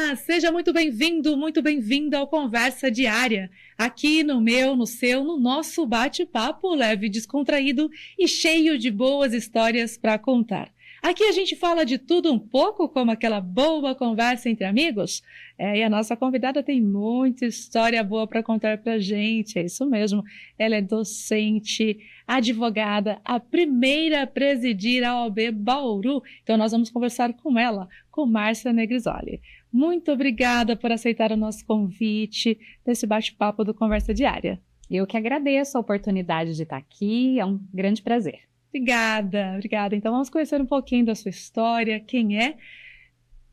Olá, seja muito bem-vindo, muito bem-vinda ao Conversa Diária. Aqui no meu, no seu, no nosso bate-papo leve, descontraído e cheio de boas histórias para contar. Aqui a gente fala de tudo um pouco, como aquela boa conversa entre amigos. E a nossa convidada tem muita história boa para contar para a gente, é isso mesmo. Ela é docente, advogada, a primeira a presidir a OAB Bauru. Então nós vamos conversar com ela, com Márcia Negrisoli. Muito obrigada por aceitar o nosso convite desse bate-papo do Conversa Diária. Eu que agradeço a oportunidade de estar aqui, é um grande prazer. Obrigada. Então vamos conhecer um pouquinho da sua história, quem é.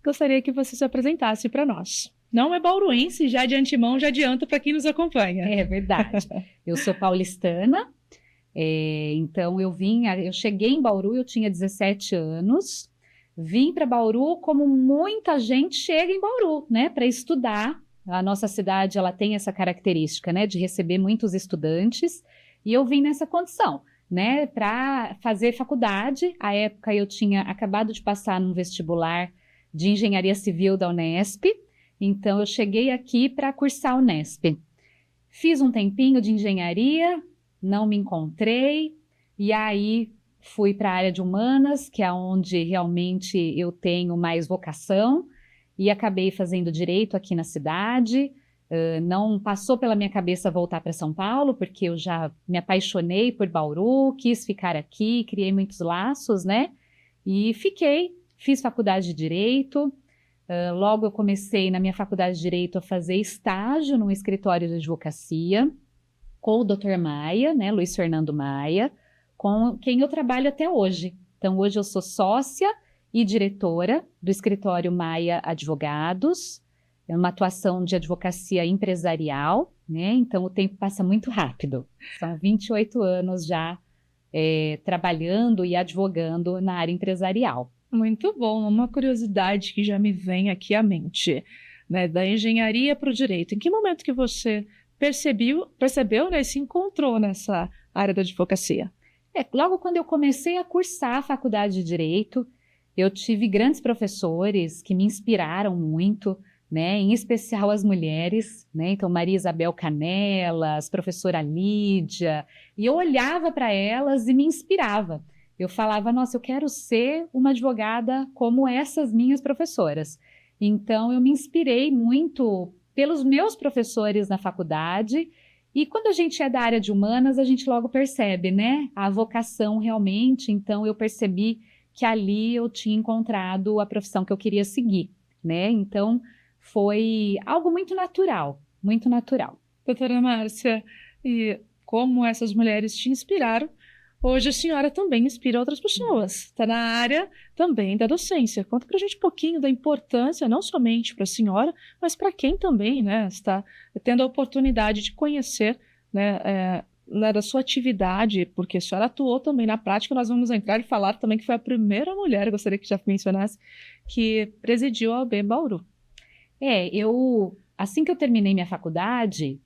Gostaria que você se apresentasse para nós. Não é bauruense, já de antemão, já adianto para quem nos acompanha. É verdade. Eu sou paulistana, então eu cheguei em Bauru, eu tinha 17 anos, vim para Bauru como muita gente chega em Bauru, né, para estudar. A nossa cidade, ela tem essa característica, né, de receber muitos estudantes, e eu vim nessa condição, né, para fazer faculdade. À época eu tinha acabado de passar num vestibular de engenharia civil da Unesp, então eu cheguei aqui para cursar a Unesp. Fiz um tempinho de engenharia, não me encontrei, e aí fui para a área de humanas, que é onde realmente eu tenho mais vocação, e acabei fazendo direito aqui na cidade. Não passou pela minha cabeça voltar para São Paulo, porque eu já me apaixonei por Bauru, quis ficar aqui, criei muitos laços, né? E fiz faculdade de Direito. Logo eu comecei na minha faculdade de Direito a fazer estágio num escritório de advocacia com o Dr. Maia, né, Luiz Fernando Maia, com quem eu trabalho até hoje. Então hoje eu sou sócia e diretora do escritório Maia Advogados. É uma atuação de advocacia empresarial, né? Então o tempo passa muito rápido. São 28 anos já trabalhando e advogando na área empresarial. Muito bom, uma curiosidade que já me vem aqui à mente, né? Da engenharia para o direito. Em que momento que você percebeu, né, e se encontrou nessa área da advocacia? Logo quando eu comecei a cursar a faculdade de Direito, eu tive grandes professores que me inspiraram muito, né, em especial as mulheres, né, então Maria Isabel Canelas, professora Lídia, e eu olhava para elas e me inspirava. Eu falava, nossa, eu quero ser uma advogada como essas minhas professoras. Então eu me inspirei muito pelos meus professores na faculdade, e quando a gente é da área de humanas, a gente logo percebe, né, a vocação realmente. Então eu percebi que ali eu tinha encontrado a profissão que eu queria seguir, né, então foi algo muito natural, muito natural. Doutora Márcia, e como essas mulheres te inspiraram, hoje a senhora também inspira outras pessoas, está na área também da docência. Conta para a gente um pouquinho da importância, não somente para a senhora, mas para quem também, né, está tendo a oportunidade de conhecer, né, da sua atividade, porque a senhora atuou também na prática. Nós vamos entrar e falar também que foi a primeira mulher, eu gostaria que já mencionasse, que presidiu a OAB Bauru. Assim que eu terminei minha faculdade,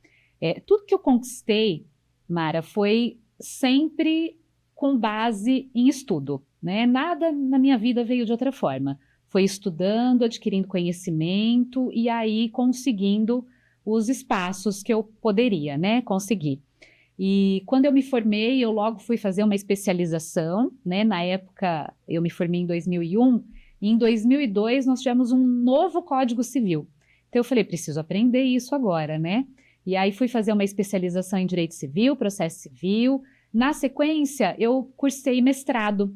tudo que eu conquistei, Mara, foi sempre com base em estudo, né? Nada na minha vida veio de outra forma. Foi estudando, adquirindo conhecimento e aí conseguindo os espaços que eu poderia, né, conseguir. E quando eu me formei, eu logo fui fazer uma especialização, né? Na época, eu me formei em 2001, e em 2002 nós tivemos um novo Código Civil. Então eu falei, preciso aprender isso agora, né? E aí fui fazer uma especialização em Direito Civil, Processo Civil. Na sequência, eu cursei mestrado.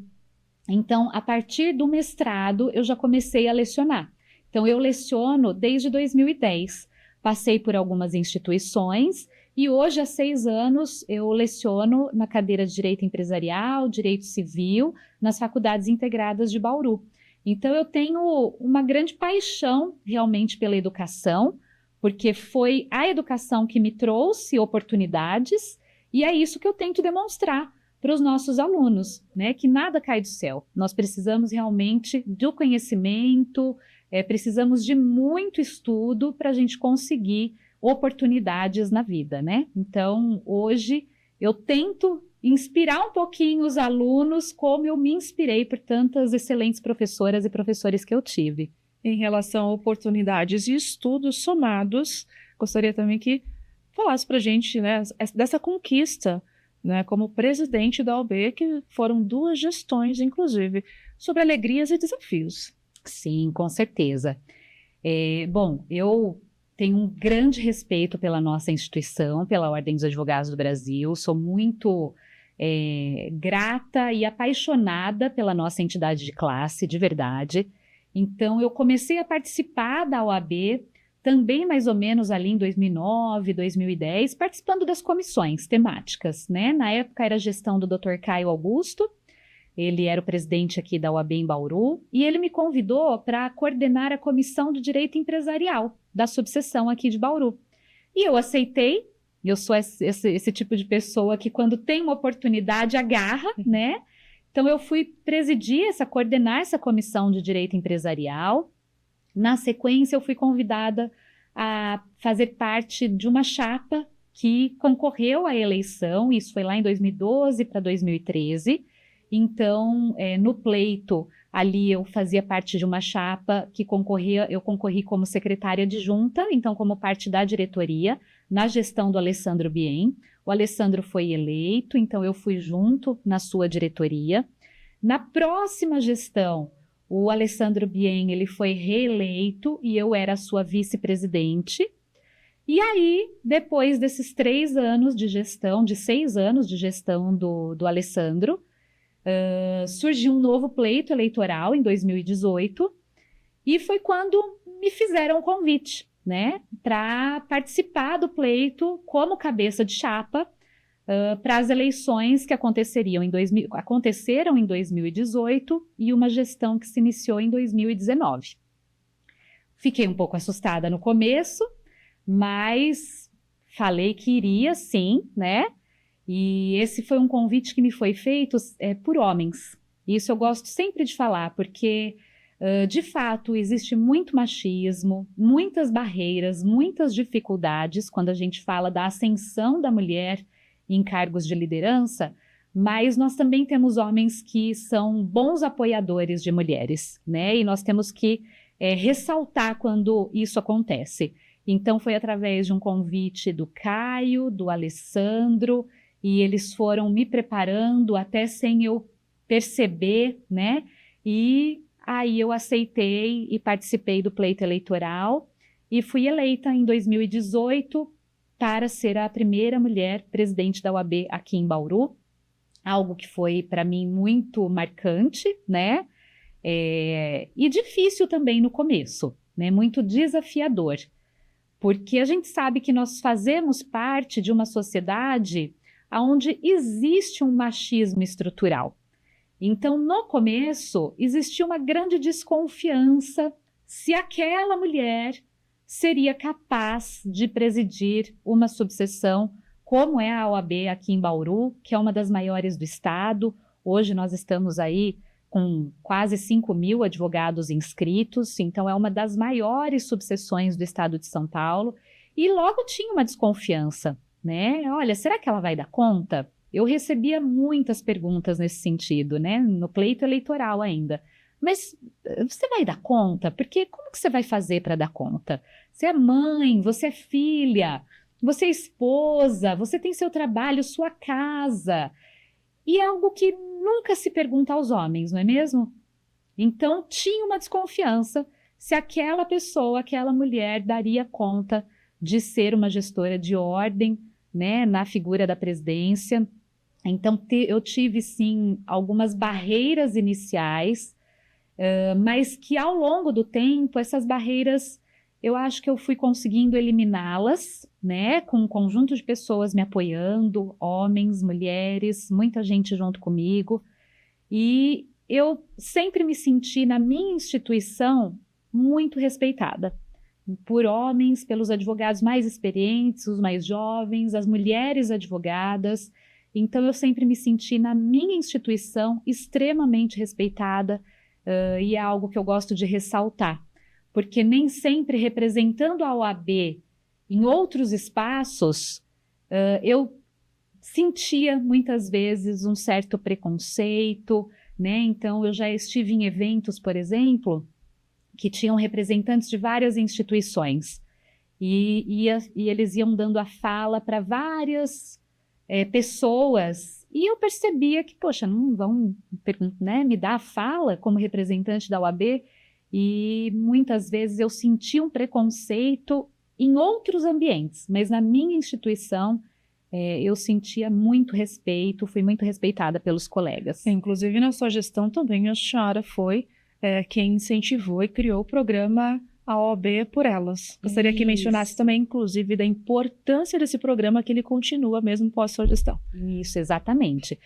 Então, a partir do mestrado, eu já comecei a lecionar. Então, eu leciono desde 2010. Passei por algumas instituições e hoje, há 6 anos, eu leciono na cadeira de Direito Empresarial, Direito Civil, nas Faculdades Integradas de Bauru. Então, eu tenho uma grande paixão realmente pela educação, porque foi a educação que me trouxe oportunidades, e é isso que eu tento demonstrar para os nossos alunos, né? Que nada cai do céu. Nós precisamos realmente do conhecimento, precisamos de muito estudo para a gente conseguir oportunidades na vida, né? Então, hoje, eu tento inspirar um pouquinho os alunos como eu me inspirei por tantas excelentes professoras e professores que eu tive. em relação a oportunidades e estudos somados. Gostaria também que falasse para a gente, né, dessa conquista, né, como presidente da OAB, que foram 2 gestões, inclusive, sobre alegrias e desafios. Sim, com certeza. Bom, eu tenho um grande respeito pela nossa instituição, pela Ordem dos Advogados do Brasil, sou muito grata e apaixonada pela nossa entidade de classe, de verdade. Então, eu comecei a participar da OAB também mais ou menos ali em 2009, 2010, participando das comissões temáticas, né? Na época era a gestão do Dr. Caio Augusto, ele era o presidente aqui da OAB em Bauru, e ele me convidou para coordenar a comissão do direito empresarial da subseção aqui de Bauru. E eu aceitei, eu sou esse tipo de pessoa que quando tem uma oportunidade agarra, né? Então eu fui coordenar essa comissão de direito empresarial. Na sequência eu fui convidada a fazer parte de uma chapa que concorreu à eleição, isso foi lá em 2012 para 2013. Então, no pleito, ali eu fazia parte de uma chapa que eu concorri como secretária adjunta, então como parte da diretoria, na gestão do Alessandro Bien. O Alessandro foi eleito, então eu fui junto na sua diretoria. Na próxima gestão, o Alessandro Bien, ele foi reeleito e eu era a sua vice-presidente. E aí, depois desses 3 anos de gestão, de 6 anos de gestão do Alessandro, surgiu um novo pleito eleitoral em 2018 e foi quando me fizeram o convite, né, para participar do pleito como cabeça de chapa para as eleições que aconteceram em 2018 e uma gestão que se iniciou em 2019. Fiquei um pouco assustada no começo, mas falei que iria sim, né? E esse foi um convite que me foi feito por homens. Isso eu gosto sempre de falar, porque, de fato, existe muito machismo, muitas barreiras, muitas dificuldades quando a gente fala da ascensão da mulher em cargos de liderança, mas nós também temos homens que são bons apoiadores de mulheres, né? E nós temos que ressaltar quando isso acontece. Então, foi através de um convite do Caio, do Alessandro, e eles foram me preparando até sem eu perceber, né? E aí eu aceitei e participei do pleito eleitoral e fui eleita em 2018 para ser a primeira mulher presidente da OAB aqui em Bauru, algo que foi para mim muito marcante, né? E difícil também no começo, né? Muito desafiador, porque a gente sabe que nós fazemos parte de uma sociedade onde existe um machismo estrutural. Então, no começo, existia uma grande desconfiança se aquela mulher seria capaz de presidir uma subseção como é a OAB aqui em Bauru, que é uma das maiores do estado. Hoje nós estamos aí com quase 5.000 advogados inscritos, então é uma das maiores subseções do estado de São Paulo, e logo tinha uma desconfiança, né? Olha, será que ela vai dar conta? Eu recebia muitas perguntas nesse sentido, né? No pleito eleitoral ainda. Mas você vai dar conta? Porque como que você vai fazer para dar conta? Você é mãe, você é filha, você é esposa, você tem seu trabalho, sua casa. E é algo que nunca se pergunta aos homens, não é mesmo? Então, tinha uma desconfiança se aquela pessoa, aquela mulher, daria conta de ser uma gestora de ordem, né, na figura da presidência. Então, eu tive, sim, algumas barreiras iniciais, mas que ao longo do tempo, essas barreiras, eu acho que eu fui conseguindo eliminá-las, né, com um conjunto de pessoas me apoiando, homens, mulheres, muita gente junto comigo, e eu sempre me senti na minha instituição muito respeitada por homens, pelos advogados mais experientes, os mais jovens, as mulheres advogadas. Então, eu sempre me senti na minha instituição extremamente respeitada, e é algo que eu gosto de ressaltar, porque nem sempre representando a OAB em outros espaços, eu sentia muitas vezes um certo preconceito, né? Então, eu já estive em eventos, por exemplo, que tinham representantes de várias instituições. E eles iam dando a fala para várias pessoas. E eu percebia que, poxa, não vão, né, me dar a fala como representante da OAB. E muitas vezes eu sentia um preconceito em outros ambientes, mas na minha instituição eu sentia muito respeito, fui muito respeitada pelos colegas. Inclusive na sua gestão também a senhora foi quem incentivou e criou o programa A OAB por Elas. Gostaria que mencionasse também, inclusive, da importância desse programa, que ele continua mesmo pós sua gestão. Isso, exatamente.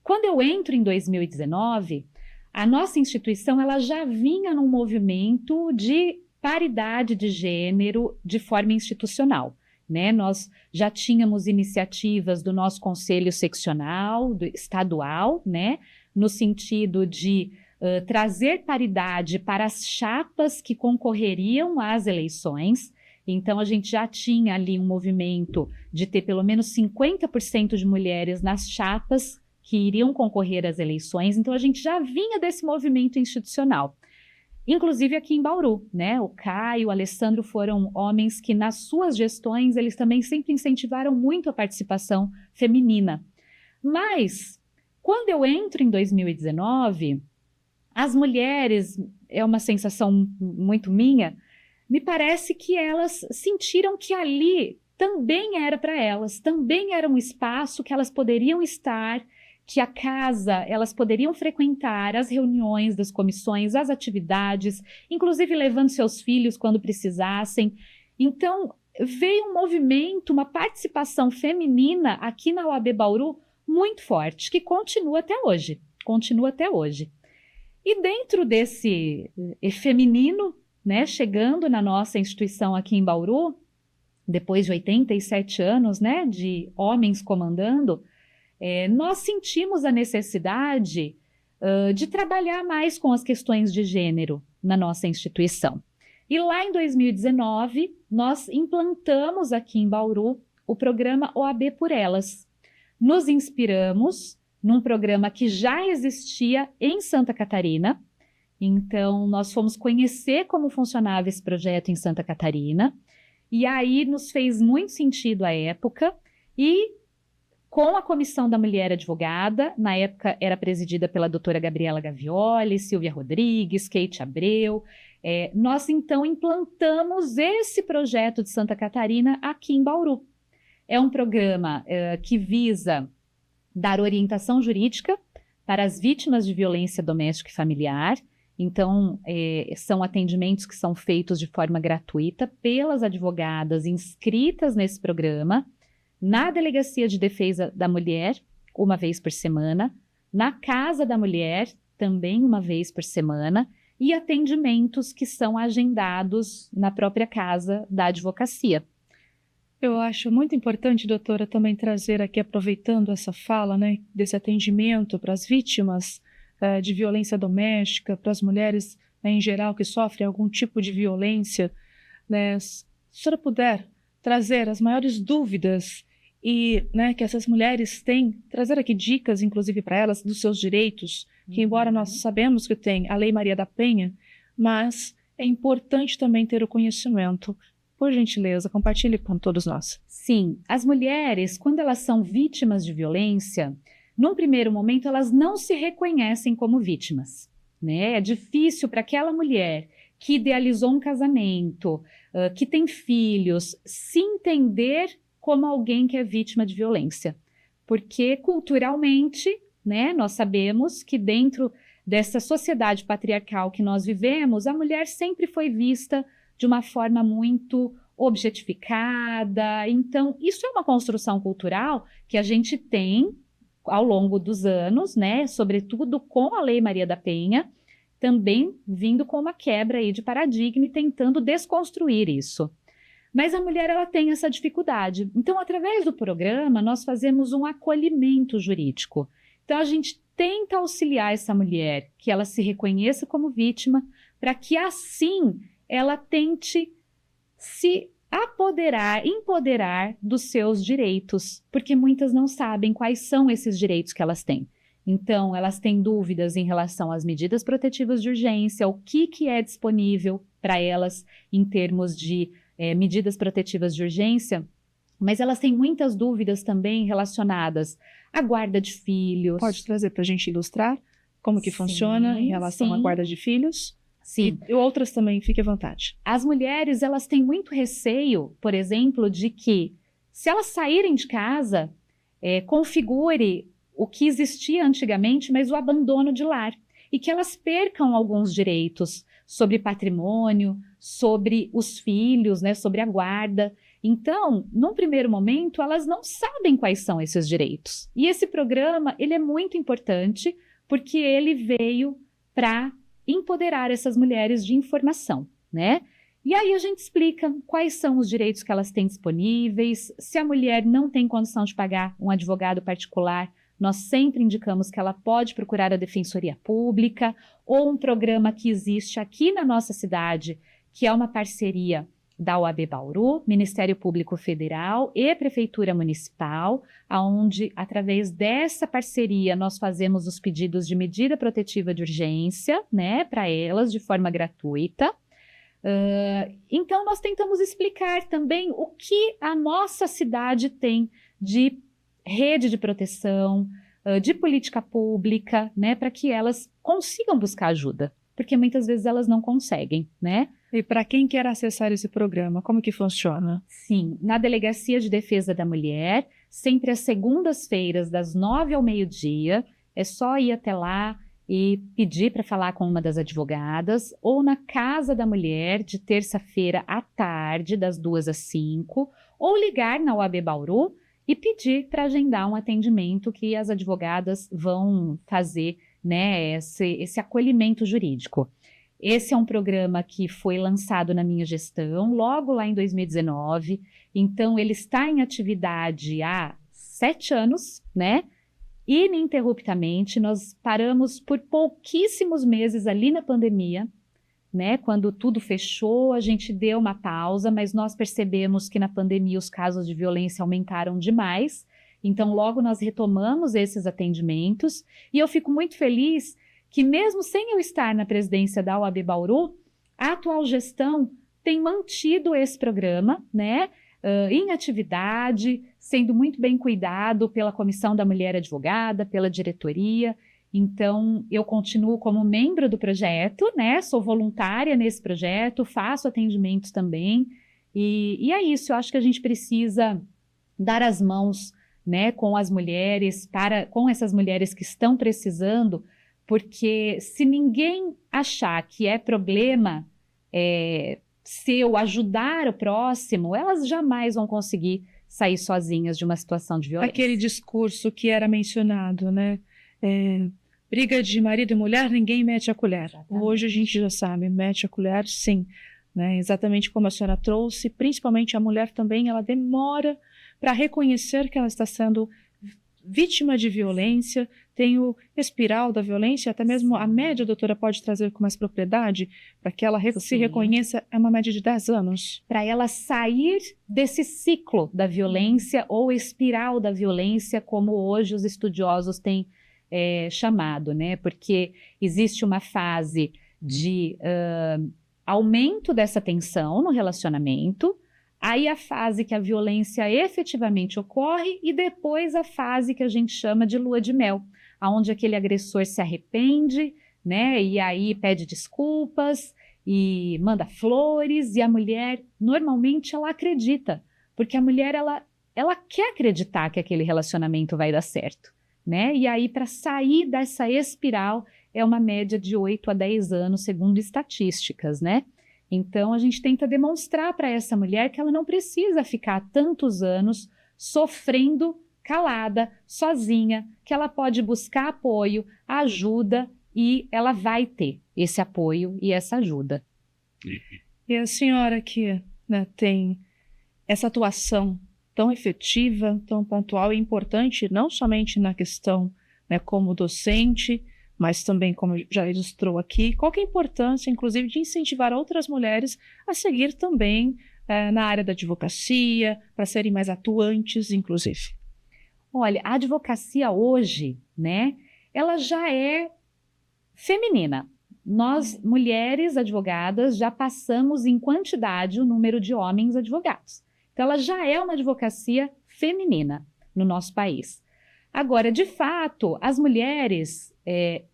Quando eu entro em 2019, a nossa instituição ela já vinha num movimento de paridade de gênero de forma institucional, né? Nós já tínhamos iniciativas do nosso conselho seccional, estadual, né? No sentido de trazer paridade para as chapas que concorreriam às eleições. Então, a gente já tinha ali um movimento de ter pelo menos 50% de mulheres nas chapas que iriam concorrer às eleições. Então, a gente já vinha desse movimento institucional. Inclusive aqui em Bauru, né? O Caio, o Alessandro foram homens que nas suas gestões eles também sempre incentivaram muito a participação feminina. Mas, quando eu entro em 2019, as mulheres, é uma sensação muito minha, me parece que elas sentiram que ali também era para elas, também era um espaço que elas poderiam estar, que a casa, elas poderiam frequentar as reuniões das comissões, as atividades, inclusive levando seus filhos quando precisassem. Então, veio um movimento, uma participação feminina aqui na OAB Bauru muito forte, que continua até hoje, E dentro desse feminino, né, chegando na nossa instituição aqui em Bauru, depois de 87 anos, né, de homens comandando, nós sentimos a necessidade de trabalhar mais com as questões de gênero na nossa instituição. E lá em 2019, nós implantamos aqui em Bauru o programa OAB por Elas. Nos inspiramos num programa que já existia em Santa Catarina. Então, nós fomos conhecer como funcionava esse projeto em Santa Catarina. E aí nos fez muito sentido a época. E com a Comissão da Mulher Advogada, na época era presidida pela doutora Gabriela Gavioli, Silvia Rodrigues, Kate Abreu, nós então implantamos esse projeto de Santa Catarina aqui em Bauru. É um programa que visa dar orientação jurídica para as vítimas de violência doméstica e familiar. Então, são atendimentos que são feitos de forma gratuita pelas advogadas inscritas nesse programa, na Delegacia de Defesa da Mulher, uma vez por semana, na Casa da Mulher, também uma vez por semana, e atendimentos que são agendados na própria Casa da Advocacia. Eu acho muito importante, doutora, também trazer aqui, aproveitando essa fala, né, desse atendimento para as vítimas de violência doméstica, para as mulheres, né, em geral, que sofrem algum tipo de violência, né, se a senhora puder trazer as maiores dúvidas e, né, que essas mulheres têm, trazer aqui dicas, inclusive para elas, dos seus direitos, que embora nós sabemos que tem a Lei Maria da Penha, mas é importante também ter o conhecimento. Por gentileza, compartilhe com todos nós. Sim, as mulheres, quando elas são vítimas de violência, num primeiro momento elas não se reconhecem como vítimas, né? É difícil para aquela mulher que idealizou um casamento, que tem filhos, se entender como alguém que é vítima de violência. Porque culturalmente, né, nós sabemos que dentro dessa sociedade patriarcal que nós vivemos, a mulher sempre foi vista de uma forma muito objetificada. Então, isso é uma construção cultural que a gente tem ao longo dos anos, né? Sobretudo com a Lei Maria da Penha, também vindo com uma quebra aí de paradigma e tentando desconstruir isso. Mas a mulher, ela tem essa dificuldade. Então, através do programa, nós fazemos um acolhimento jurídico. Então, a gente tenta auxiliar essa mulher, que ela se reconheça como vítima, para que assim ela tente se empoderar dos seus direitos, porque muitas não sabem quais são esses direitos que elas têm. Então, elas têm dúvidas em relação às medidas protetivas de urgência, o que é disponível para elas em termos de medidas protetivas de urgência, mas elas têm muitas dúvidas também relacionadas à guarda de filhos. Pode trazer para a gente ilustrar como que funciona em relação à guarda de filhos? Sim. E outras também, fique à vontade. As mulheres, elas têm muito receio, por exemplo, de que se elas saírem de casa, configure o que existia antigamente, mas o abandono de lar, e que elas percam alguns direitos sobre patrimônio, sobre os filhos, né, sobre a guarda. Então, num primeiro momento, elas não sabem quais são esses direitos. E esse programa, ele é muito importante porque ele veio para empoderar essas mulheres de informação, né? E aí a gente explica quais são os direitos que elas têm disponíveis. Se a mulher não tem condição de pagar um advogado particular, nós sempre indicamos que ela pode procurar a Defensoria Pública ou um programa que existe aqui na nossa cidade, que é uma parceria da OAB Bauru, Ministério Público Federal e Prefeitura Municipal, onde, através dessa parceria, nós fazemos os pedidos de medida protetiva de urgência, né, para elas, de forma gratuita. Então, nós tentamos explicar também o que a nossa cidade tem de rede de proteção, de política pública, né, para que elas consigam buscar ajuda, porque muitas vezes elas não conseguem, né? E para quem quer acessar esse programa, como que funciona? Sim, na Delegacia de Defesa da Mulher, sempre às segundas-feiras, das 9 ao meio-dia, é só ir até lá e pedir para falar com uma das advogadas, ou na Casa da Mulher, de terça-feira à tarde, das 2 às 5, ou ligar na UAB Bauru e pedir para agendar um atendimento que as advogadas vão fazer, né, esse acolhimento jurídico. Esse é um programa que foi lançado na minha gestão, logo lá em 2019, então ele está em atividade há 7 anos, né? Ininterruptamente, nós paramos por pouquíssimos meses ali na pandemia, né? Quando tudo fechou, a gente deu uma pausa, mas nós percebemos que na pandemia os casos de violência aumentaram demais, então logo nós retomamos esses atendimentos, e eu fico muito feliz que mesmo sem eu estar na presidência da OAB Bauru, a atual gestão tem mantido esse programa, né, em atividade, sendo muito bem cuidado pela Comissão da Mulher Advogada, pela diretoria. Então, eu continuo como membro do projeto, né, sou voluntária nesse projeto, faço atendimentos também, e é isso, eu acho que a gente precisa dar as mãos, né, com as mulheres, com essas mulheres que estão precisando, porque se ninguém achar que é problema seu ajudar o próximo, elas jamais vão conseguir sair sozinhas de uma situação de violência. Aquele discurso que era mencionado, né? Briga de marido e mulher, ninguém mete a colher. Exatamente. Hoje a gente já sabe, mete a colher sim. Né? Exatamente como a senhora trouxe, principalmente a mulher também, ela demora para reconhecer que ela está sendo vítima de violência, tem o espiral da violência, até mesmo a média, a doutora pode trazer com mais propriedade, para que ela se reconheça, é uma média de 10 anos. Para ela sair desse ciclo da violência ou espiral da violência, como hoje os estudiosos têm chamado, né? Porque existe uma fase de aumento dessa tensão no relacionamento, aí a fase que a violência efetivamente ocorre e depois a fase que a gente chama de lua de mel, onde aquele agressor se arrepende, né, e aí pede desculpas e manda flores, e a mulher, normalmente, ela acredita, porque a mulher, ela quer acreditar que aquele relacionamento vai dar certo, né, e aí para sair dessa espiral é uma média de 8 a 10 anos, segundo estatísticas, né. Então, a gente tenta demonstrar para essa mulher que ela não precisa ficar tantos anos sofrendo calada, sozinha, que ela pode buscar apoio, ajuda, e ela vai ter esse apoio e essa ajuda. E a senhora que, né, tem essa atuação tão efetiva, tão pontual e importante, não somente na questão, né, como docente, mas também, como já ilustrou aqui, qual que é a importância, inclusive, de incentivar outras mulheres a seguir também na área da advocacia, para serem mais atuantes, inclusive? Olha, a advocacia hoje, né, ela já é feminina. Nós, mulheres advogadas, já passamos em quantidade o número de homens advogados. Então, ela já é uma advocacia feminina no nosso país. Agora, de fato, as mulheres,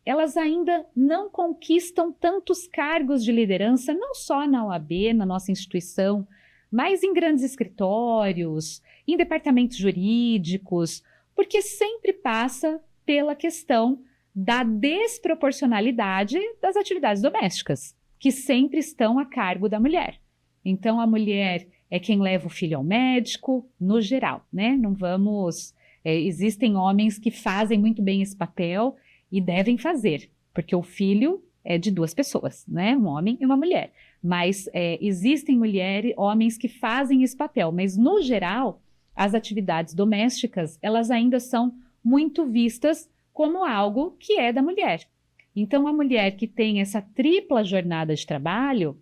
elas ainda não conquistam tantos cargos de liderança, não só na OAB, na nossa instituição, mas em grandes escritórios, em departamentos jurídicos, porque sempre passa pela questão da desproporcionalidade das atividades domésticas, que sempre estão a cargo da mulher. Então, a mulher é quem leva o filho ao médico, no geral, né? Não vamos... existem homens que fazem muito bem esse papel e devem fazer, porque o filho é de duas pessoas, né? Um homem e uma mulher. Mas existem homens que fazem esse papel, mas, no geral, as atividades domésticas, elas ainda são muito vistas como algo que é da mulher. Então, a mulher que tem essa tripla jornada de trabalho,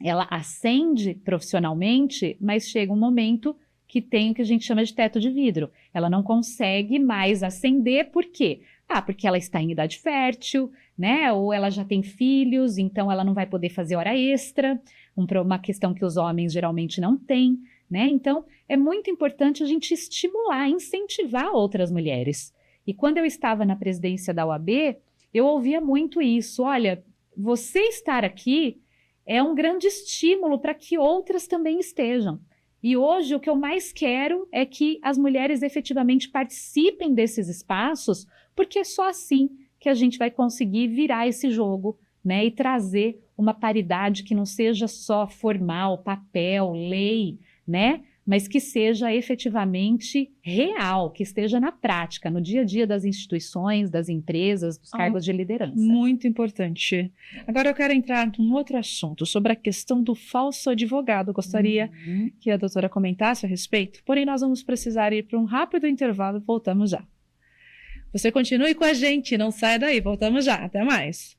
ela ascende profissionalmente, mas chega um momento que tem o que a gente chama de teto de vidro. Ela não consegue mais ascender, por quê? Porque ela está em idade fértil, né? Ou ela já tem filhos, então ela não vai poder fazer hora extra, uma questão que os homens geralmente não têm, né? Então, é muito importante a gente estimular, incentivar outras mulheres. E quando eu estava na presidência da OAB, eu ouvia muito isso. Olha, você estar aqui é um grande estímulo para que outras também estejam. E hoje o que eu mais quero é que as mulheres efetivamente participem desses espaços, porque é só assim que a gente vai conseguir virar esse jogo, né? E trazer uma paridade que não seja só formal, papel, lei, né? Mas que seja efetivamente real, que esteja na prática, no dia a dia das instituições, das empresas, dos cargos de liderança. Muito importante. Agora eu quero entrar num outro assunto, sobre a questão do falso advogado. Gostaria que a doutora comentasse a respeito, porém nós vamos precisar ir para um rápido intervalo e voltamos já. Você continue com a gente, não saia daí, voltamos já. Até mais.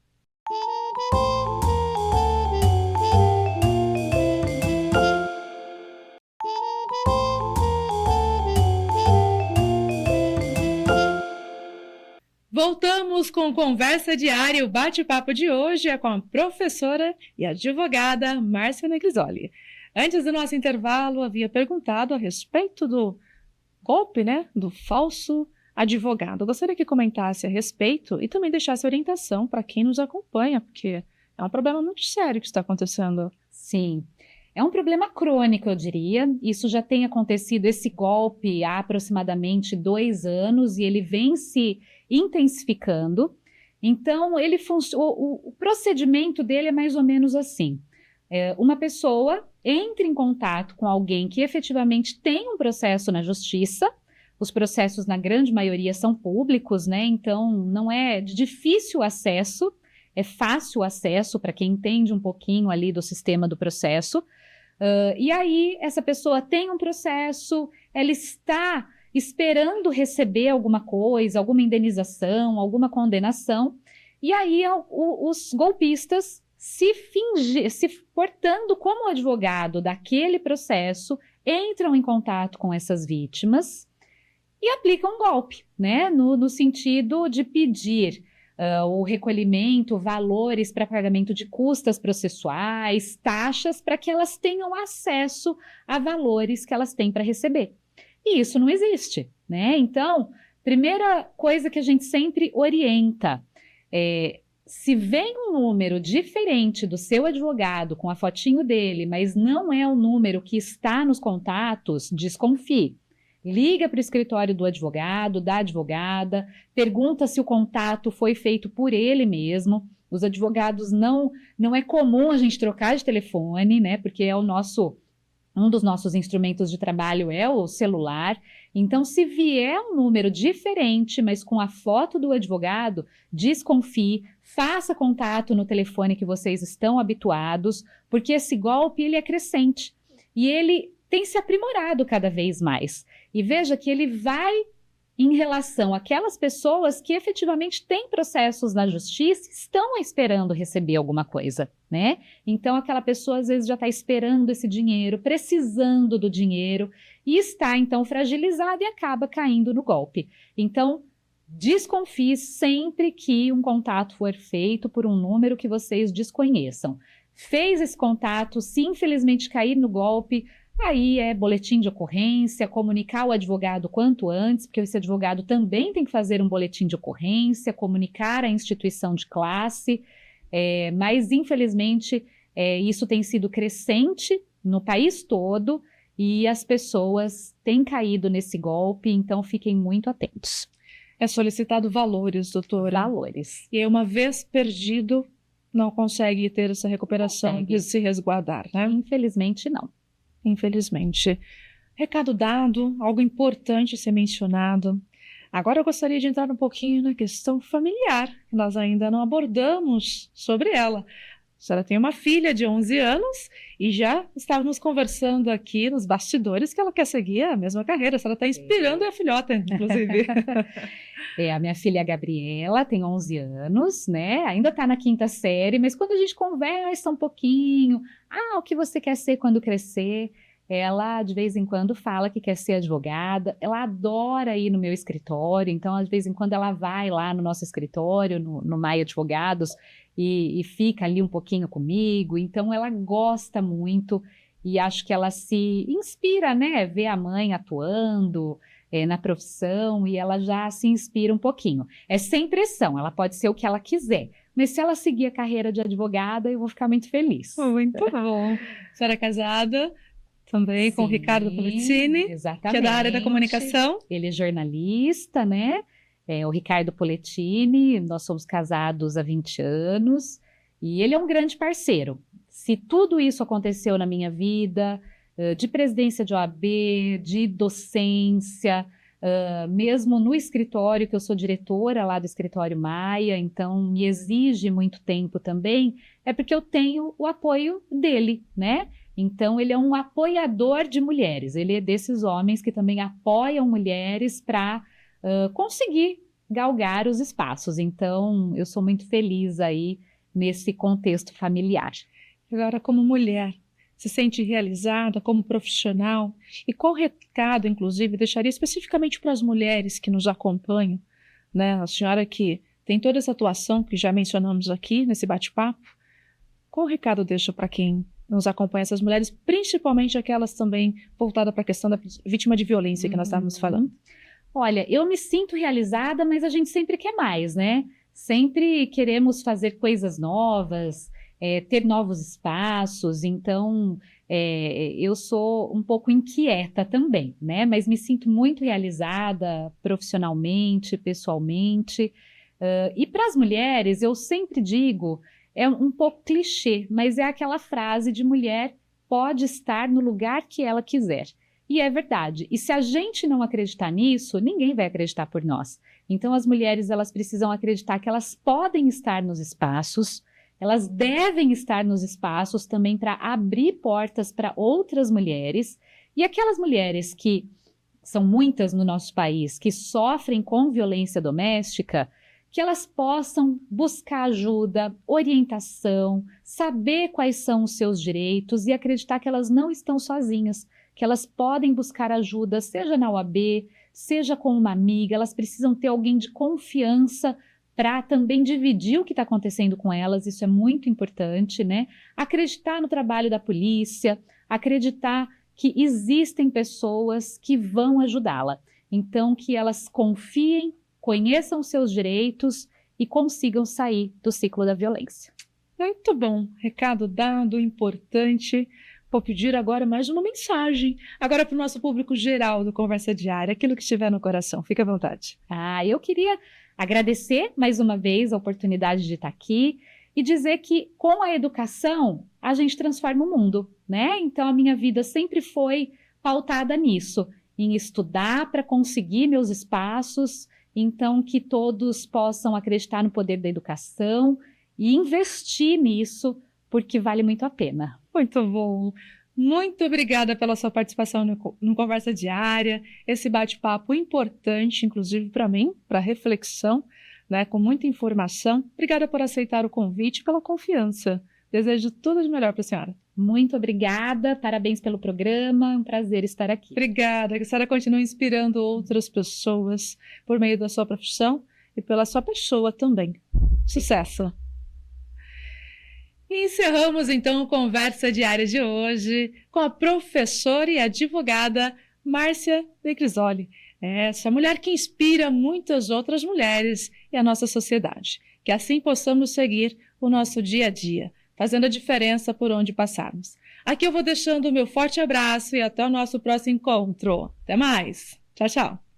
Voltamos com Conversa Diária. O bate-papo de hoje é com a professora e advogada Márcia Negrisoli. Antes do nosso intervalo, havia perguntado a respeito do golpe, né, do falso advogado. Eu gostaria que comentasse a respeito e também deixasse orientação para quem nos acompanha, porque é um problema muito sério que está acontecendo. Sim. É um problema crônico, eu diria. Isso já tem acontecido, esse golpe, há aproximadamente 2 anos, e ele vem se intensificando. Então, o procedimento dele é mais ou menos assim. Uma pessoa entra em contato com alguém que efetivamente tem um processo na justiça. Os processos, na grande maioria, são públicos, né? Então, não é de difícil acesso, é fácil acesso para quem entende um pouquinho ali do sistema do processo. E aí, essa pessoa tem um processo, ela está esperando receber alguma coisa, alguma indenização, alguma condenação, e aí os golpistas se portando como advogado daquele processo, entram em contato com essas vítimas e aplicam um golpe, né? No sentido de pedir o recolhimento, valores para pagamento de custas processuais, taxas, para que elas tenham acesso a valores que elas têm para receber. E isso não existe, né? Então, primeira coisa que a gente sempre orienta se vem um número diferente do seu advogado com a fotinho dele, mas não é o número que está nos contatos, desconfie. Liga para o escritório do advogado, da advogada, pergunta se o contato foi feito por ele mesmo. Os advogados não é comum a gente trocar de telefone, né? Porque é um dos nossos instrumentos de trabalho é o celular. Então, se vier um número diferente, mas com a foto do advogado, desconfie, faça contato no telefone que vocês estão habituados, porque esse golpe ele é crescente e ele tem se aprimorado cada vez mais. E veja que ele vai em relação àquelas pessoas que efetivamente têm processos na justiça e estão esperando receber alguma coisa, né? Então, aquela pessoa às vezes já está esperando esse dinheiro, precisando do dinheiro e está, então, fragilizada e acaba caindo no golpe. Então, Desconfie sempre que um contato for feito por um número que vocês desconheçam. Fez esse contato, se infelizmente cair no golpe, aí é boletim de ocorrência, comunicar o advogado quanto antes, porque esse advogado também tem que fazer um boletim de ocorrência, comunicar a instituição de classe, mas infelizmente isso tem sido crescente no país todo e as pessoas têm caído nesse golpe, então fiquem muito atentos. É solicitado valores, doutora. Valores. E uma vez perdido, não consegue ter essa recuperação de se resguardar, né? Infelizmente, não. Infelizmente. Recado dado, algo importante ser mencionado. Agora eu gostaria de entrar um pouquinho na questão familiar, que nós ainda não abordamos sobre ela. A senhora tem uma filha de 11 anos e já estávamos conversando aqui nos bastidores que ela quer seguir a mesma carreira. A senhora está inspirando a filhota, inclusive. A minha filha Gabriela tem 11 anos, né? Ainda está na 5ª série, mas quando a gente conversa um pouquinho, o que você quer ser quando crescer? Ela, de vez em quando, fala que quer ser advogada. Ela adora ir no meu escritório, então, de vez em quando, ela vai lá no nosso escritório, no Maia Advogados, e fica ali um pouquinho comigo. Então, ela gosta muito e acho que ela se inspira, né? Ver a mãe atuando na profissão e ela já se inspira um pouquinho. É sem pressão, ela pode ser o que ela quiser. Mas se ela seguir a carreira de advogada, eu vou ficar muito feliz. Muito bom. A senhora é casada também com o Ricardo Polettini, exatamente, que é da área da comunicação. Ele é jornalista, né? O Ricardo Polettini, nós somos casados há 20 anos e ele é um grande parceiro. Se tudo isso aconteceu na minha vida, de presidência de OAB, de docência, mesmo no escritório, que eu sou diretora lá do escritório Maia, então me exige muito tempo também, é porque eu tenho o apoio dele, né? Então, ele é um apoiador de mulheres, ele é desses homens que também apoiam mulheres para conseguir galgar os espaços. Então, eu sou muito feliz aí nesse contexto familiar. Agora, como mulher, se sente realizada como profissional? E qual recado, inclusive, deixaria especificamente para as mulheres que nos acompanham, né? A senhora que tem toda essa atuação que já mencionamos aqui nesse bate-papo, qual recado deixa para quem nos acompanha, essas mulheres, principalmente aquelas também voltadas para a questão da vítima de violência que nós estávamos falando? Olha, eu me sinto realizada, mas a gente sempre quer mais, né? Sempre queremos fazer coisas novas, ter novos espaços, então eu sou um pouco inquieta também, né? Mas me sinto muito realizada profissionalmente, pessoalmente. E para as mulheres, eu sempre digo, é um pouco clichê, mas é aquela frase de mulher pode estar no lugar que ela quiser. E é verdade. E se a gente não acreditar nisso, ninguém vai acreditar por nós. Então, as mulheres, elas precisam acreditar que elas podem estar nos espaços, elas devem estar nos espaços também para abrir portas para outras mulheres. E aquelas mulheres que são muitas no nosso país, que sofrem com violência doméstica, que elas possam buscar ajuda, orientação, saber quais são os seus direitos e acreditar que elas não estão sozinhas, que elas podem buscar ajuda, seja na OAB, seja com uma amiga, elas precisam ter alguém de confiança para também dividir o que está acontecendo com elas, isso é muito importante, né? Acreditar no trabalho da polícia, acreditar que existem pessoas que vão ajudá-la. Então, que elas confiem, conheçam seus direitos e consigam sair do ciclo da violência. Muito bom, recado dado, importante. Vou pedir agora mais uma mensagem, agora para o nosso público geral do Conversa Diária, aquilo que estiver no coração, fique à vontade. Eu queria agradecer mais uma vez a oportunidade de estar aqui e dizer que com a educação a gente transforma o mundo, né? Então a minha vida sempre foi pautada nisso, em estudar para conseguir meus espaços. Então, que todos possam acreditar no poder da educação e investir nisso, porque vale muito a pena. Muito bom. Muito obrigada pela sua participação no Conversa Diária, esse bate-papo importante, inclusive para mim, para reflexão, né, com muita informação. Obrigada por aceitar o convite e pela confiança Desejo tudo de melhor para a senhora. Muito obrigada, parabéns pelo programa, é um prazer estar aqui. Obrigada, que a senhora continue inspirando outras pessoas por meio da sua profissão e pela sua pessoa também. Sucesso! E encerramos então a conversa diária de hoje com a professora e advogada Márcia De Crisoli. Essa mulher que inspira muitas outras mulheres e a nossa sociedade. Que assim possamos seguir o nosso dia a dia, fazendo a diferença por onde passarmos. Aqui eu vou deixando o meu forte abraço e até o nosso próximo encontro. Até mais. Tchau, tchau.